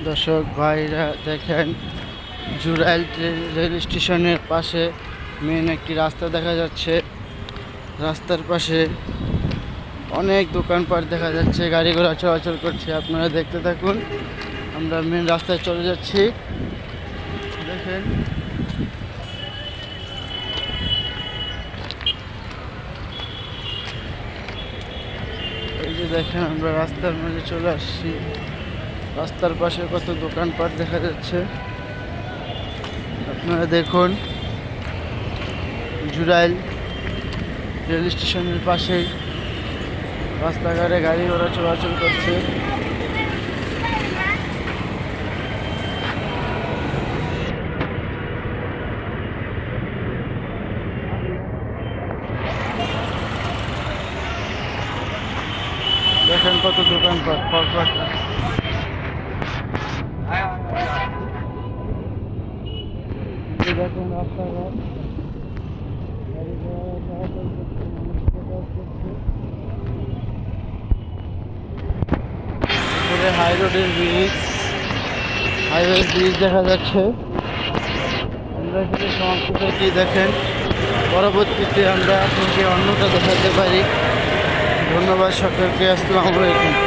দর্শক ভাইরা দেখেন, জুরাইল রেল স্টেশনের পাশে মেন একটি রাস্তা দেখা যাচ্ছে। রাস্তার পাশে অনেক দোকানপাট দেখা যাচ্ছে, গাড়ি ঘোড়া চলাচল করছে। আপনারা দেখতে থাকুন, আমরা মেন রাস্তায় চলে যাচ্ছি। দেখেন এই যে দেখেন, আমরা রাস্তার মাঝে চলে আসছি। রাস্তার পাশে কত দোকানপাট দেখা যাচ্ছে, আপনারা দেখুন। জুরাইল রেল স্টেশনের পাশেই রাস্তাঘাটে গাড়ি ঘোড়া চলাচল করছে। দেখেন কত দোকানপাট, ফলপাট। দেখুন রাস্তাঘাট, গাড়ি ঘোড়া চলাচল করছে, মানুষ যাতায়াত করছে। উপরে হাই রোডের ব্রিজ, হাইওয়ে ব্রিজ দেখা যাচ্ছে। আমরা এখানে সমাপ্ত করছি। দেখেন, পরবর্তীতে আমরা আপনাকে অন্যটা দেখাতে পারি। ধন্যবাদ সকলকে, আসসালামু আলাইকুম।